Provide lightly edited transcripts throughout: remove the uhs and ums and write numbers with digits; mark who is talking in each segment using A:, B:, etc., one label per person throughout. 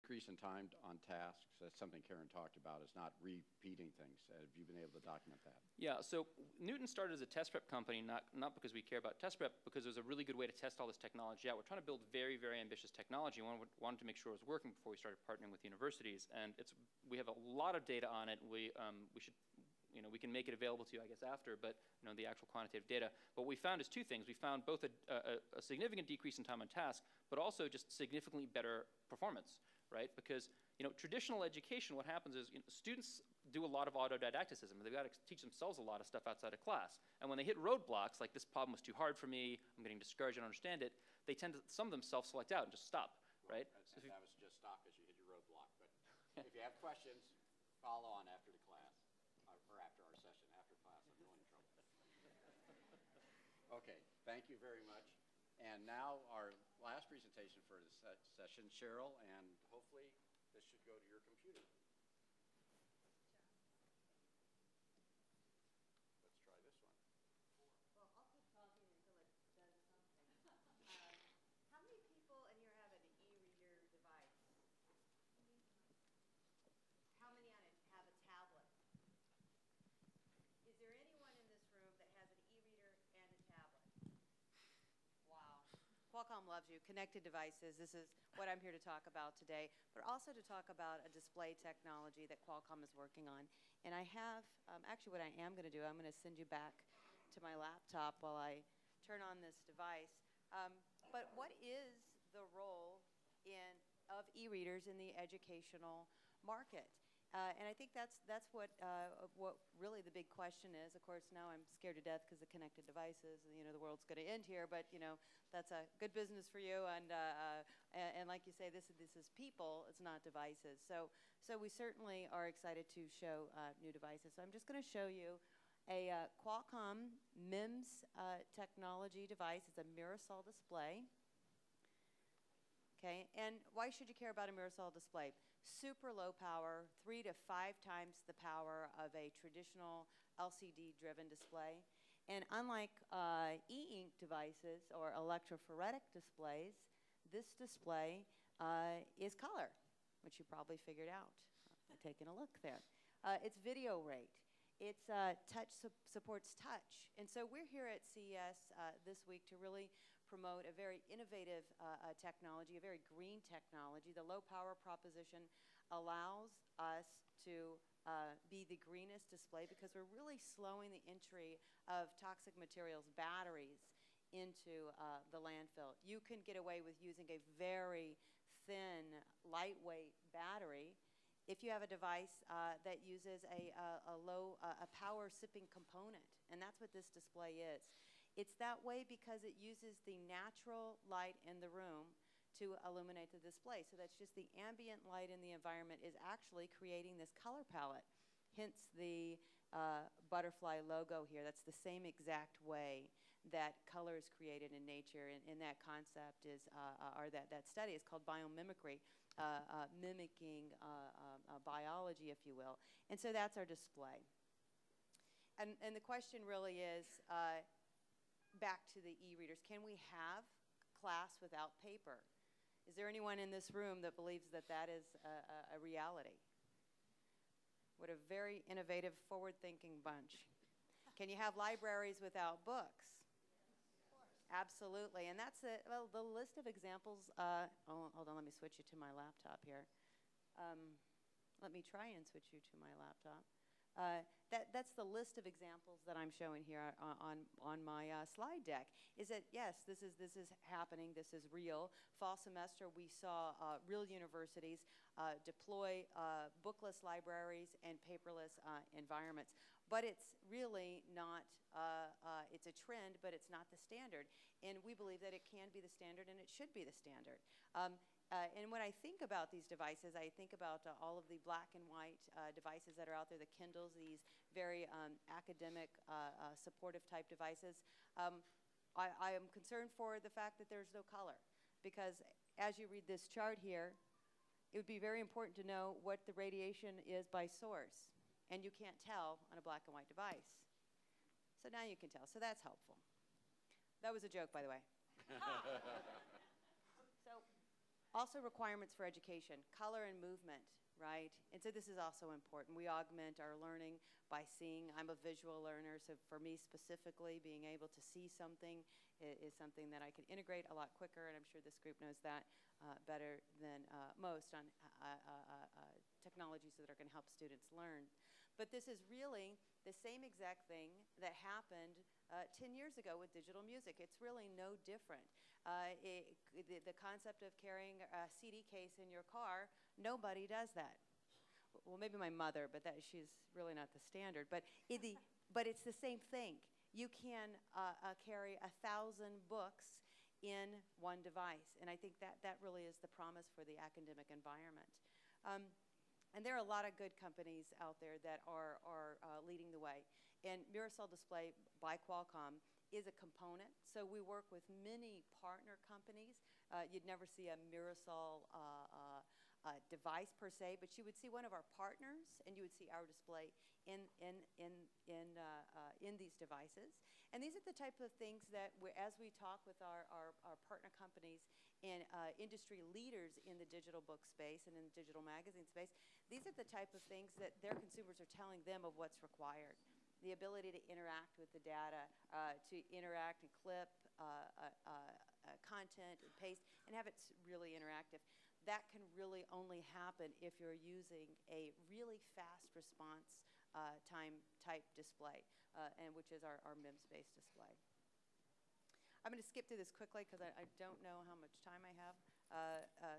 A: decrease in time on tasks. That's something Karen talked about, is not repeating things. Have you been able to document that?
B: Yeah, so Newton started as a test prep company, not because we care about test prep, because it was a really good way to test all this technology out. We're trying to build very, very ambitious technology. We wanted to make sure it was working before we started partnering with universities. And we have a lot of data on it. We can make it available to you, I guess, after, but the actual quantitative data. But what we found is two things. We found both a significant decrease in time on task, but also just significantly better performance, right? Because traditional education, what happens is students do a lot of autodidacticism. They've got to teach themselves a lot of stuff outside of class. And when they hit roadblocks, like this problem was too hard for me, I'm getting discouraged, I don't understand it, some of them self-select out and just stop, right?
A: And that was just stop as you hit your roadblock. But if you have questions, follow on after the class, or after our session, after class. I'm going in trouble. Okay, thank you very much. And now our last presentation for the session, Cheryl, and hopefully this should go to your computer. Let's try this one.
C: Well, I'll keep talking until it does something. How many people in here have an e-reader device? How many have a tablet? Is there anyone in this room that has an e-reader and a tablet? Wow. Qualcomm loves you. Connected devices. This is what I'm here to talk about today, but also to talk about a display technology that Qualcomm is working on. And I have, actually what I am going to do, I'm going to send you back to my laptop while I turn on this device. But what is the role of e-readers in the educational market? And I think that's what really the big question is. Of course, now I'm scared to death because of connected devices. The world's going to end here, but that's a good business for you. And like you say, this is people. It's not devices. So we certainly are excited to show new devices. So I'm just going to show you a Qualcomm MEMS technology device. It's a Mirasol display. Okay, and why should you care about a Mirasol display? Super low power, 3 to 5 times the power of a traditional LCD-driven display. And unlike e-ink devices or electrophoretic displays, this display is color, which you probably figured out by taking a look there. It's video rate. It's supports touch. And so we're here at CES this week to really promote a very innovative technology, a very green technology. The low power proposition allows us to be the greenest display because we're really slowing the entry of toxic materials, batteries, into the landfill. You can get away with using a very thin, lightweight battery if you have a device that uses a power sipping component, and that's what this display is. It's that way because it uses the natural light in the room to illuminate the display. So that's just the ambient light in the environment is actually creating this color palette, hence the butterfly logo here. That's the same exact way that color is created in nature, and that concept is, or that study is called biomimicry, mimicking biology, if you will. And so that's our display. And the question really is, back to the e-readers, can we have class without paper? Is there anyone in this room that believes that that is a reality? What a very innovative, forward-thinking bunch. Can you have libraries without books? Absolutely, and that's it. Well, the list of examples, hold on, let me switch you to my laptop here. Let me try and switch you to my laptop. That's the list of examples that I'm showing here on my slide deck. Is that, yes, this is happening, this is real. Fall semester, we saw real universities deploy bookless libraries and paperless environments. But it's really not, it's a trend, but it's not the standard. And we believe that it can be the standard and it should be the standard. And when I think about these devices, I think about all of the black and white devices that are out there, the Kindles, these very academic, supportive type devices. I am concerned for the fact that there's no color, because as you read this chart here, it would be very important to know what the radiation is by source. And you can't tell on a black and white device. So now you can tell. So that's helpful. That was a joke, by the way. So Also requirements for education, color and movement, right? And so this is also important. We augment our learning by seeing. I'm a visual learner, so for me specifically, being able to see something is something that I can integrate a lot quicker, and I'm sure this group knows that better than most on technologies that are going to help students learn. But this is really the same exact thing that happened 10 years ago with digital music. It's really no different. The concept of carrying a CD case in your car, nobody does that. Well, maybe my mother, but she's really not the standard. But it's the same thing. You can carry 1,000 books in one device, and I think that really is the promise for the academic environment. And there are a lot of good companies out there that are leading the way. And Mirasol Display by Qualcomm is a component. So we work with many partner companies. You'd never see a Mirasol device per se, but you would see one of our partners, and you would see our display in these devices. And these are the type of things that, as we talk with our partner companies and industry leaders in the digital book space and in the digital magazine space, these are the type of things that their consumers are telling them of what's required. The ability to interact with the data, to interact and clip content and paste, and have it really interactive. That can really only happen if you're using a really fast response time type display, and which is our MEMS-based display. I'm going to skip through this quickly because I don't know how much time I have,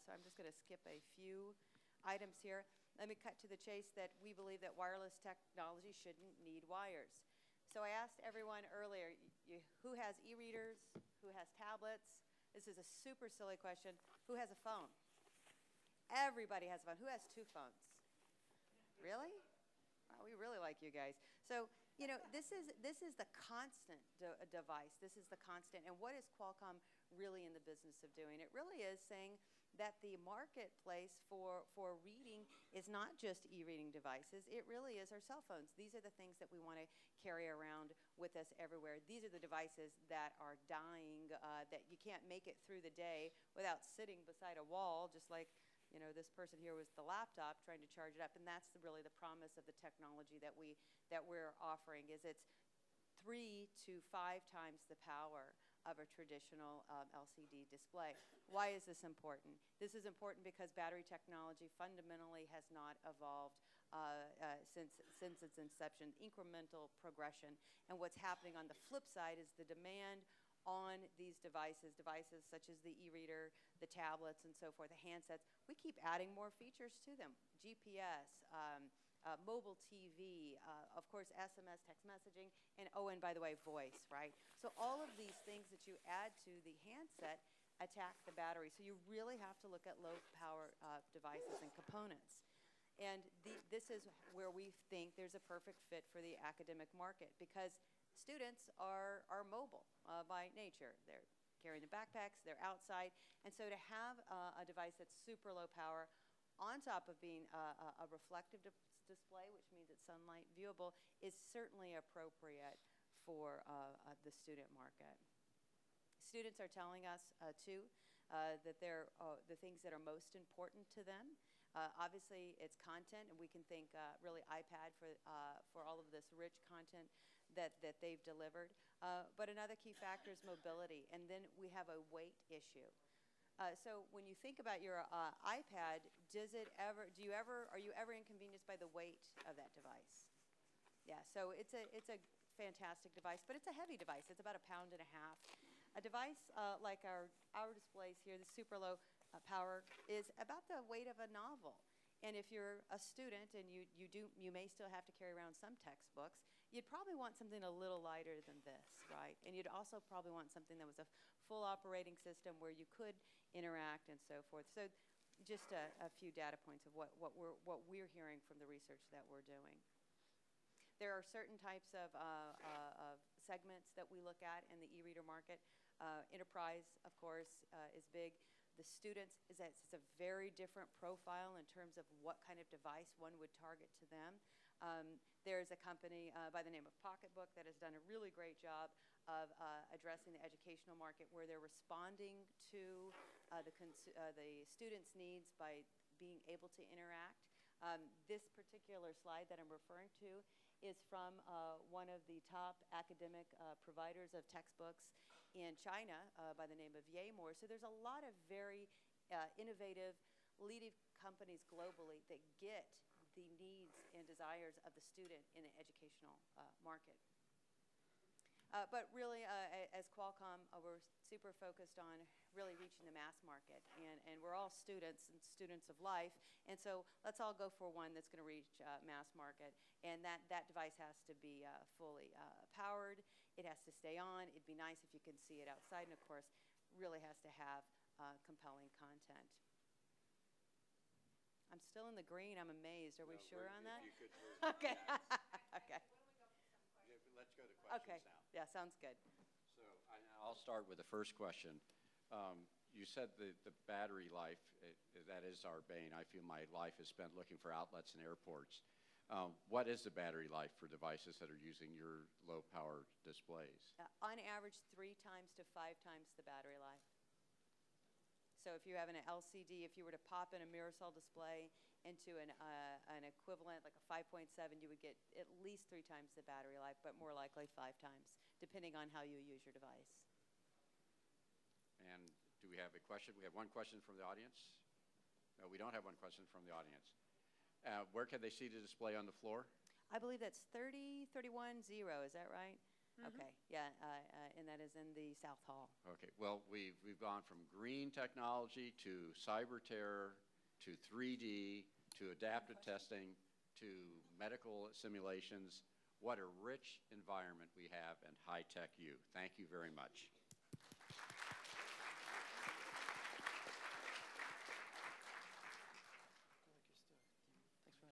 C: so I'm just going to skip a few items here. Let me cut to the chase that we believe that wireless technology shouldn't need wires. So I asked everyone earlier, who has e-readers, who has tablets? This is a super silly question. Who has a phone? Everybody has a phone. Who has 2 phones? Really? Wow, we really like you guys. So, you know, this is the constant device. This is the constant. And what is Qualcomm really in the business of doing? It really is saying that the marketplace for reading is not just e-reading devices. It really is our cell phones. These are the things that we want to carry around with us everywhere. These are the devices that are dying, that you can't make it through the day without sitting beside a wall, just like, you know, this person here was the laptop trying to charge it up. And that's really the promise of the technology that we're offering, is it's 3 to 5 times the power of a traditional LCD display. Why is this important? This is important because battery technology fundamentally has not evolved since its inception, incremental progression. And what's happening on the flip side is the demand on these devices such as the e-reader, the tablets, and so forth, the handsets. We keep adding more features to them. GPS, mobile TV, of course, SMS, text messaging, and and by the way, voice, right? So all of these things that you add to the handset attack the battery. So you really have to look at low power devices and components. And this is where we think there's a perfect fit for the academic market, because students are mobile by nature. They're carrying the backpacks, they're outside, and so to have a device that's super low power on top of being a reflective display, which means it's sunlight viewable, is certainly appropriate for the student market. Students are telling us, too, that they're the things that are most important to them. Obviously, it's content, and we can thank really iPad for all of this rich content that they've delivered. But another key factor is mobility, and then we have a weight issue. So when you think about your iPad, are you ever inconvenienced by the weight of that device? Yeah, so it's a fantastic device, but it's a heavy device. It's about 1.5 pounds. A device like our displays here, the super low power, is about the weight of a novel. And if you're a student and you may still have to carry around some textbooks, you'd probably want something a little lighter than this, right? And you'd also probably want something that was a full operating system where you could interact and so forth. So just a few data points of what we're hearing from the research that we're doing. There are certain types of segments that we look at in the e-reader market. Enterprise, of course, is big. The students, it's a very different profile in terms of what kind of device one would target to them. There's a company by the name of Pocketbook that has done a really great job of addressing the educational market, where they're responding to the students' needs by being able to interact. This particular slide that I'm referring to is from one of the top academic providers of textbooks in China by the name of Yamor. So there's a lot of very innovative leading companies globally that get the needs and desires of the student in the educational market. But really, as Qualcomm, we're super focused on really reaching the mass market. And we're all students and students of life. And so let's all go for one that's going to reach mass market. And that device has to be fully powered. It has to stay on. It'd be nice if you can see it outside. And, of course, really has to have compelling content. I'm still in the green. I'm amazed. Are we sure on that?
A: If you could move
C: Okay.
A: next.
C: Okay.
A: Let's go to questions
C: Okay.
A: now.
C: Yeah, sounds good.
A: So I'll start with the first question. You said the battery life, that is our bane. I feel my life is spent looking for outlets in airports. What is the battery life for devices that are using your low-power displays?
C: On average, 3 times to 5 times the battery life. So if you have an LCD, if you were to pop in a Mirasol display into an equivalent, like a 5.7, you would get at least 3 times the battery life, but more likely 5 times, depending on how you use your device.
A: And do we have a question? We have one question from the audience? No, we don't have one question from the audience. Where can they see the display on the floor?
C: I believe that's 30110, is that right? Okay, yeah, and that is in the South Hall.
A: Okay, well, we've gone from green technology to cyber terror to 3D to adaptive testing to medical simulations. What a rich environment we have and high-tech youth. Thank you very much.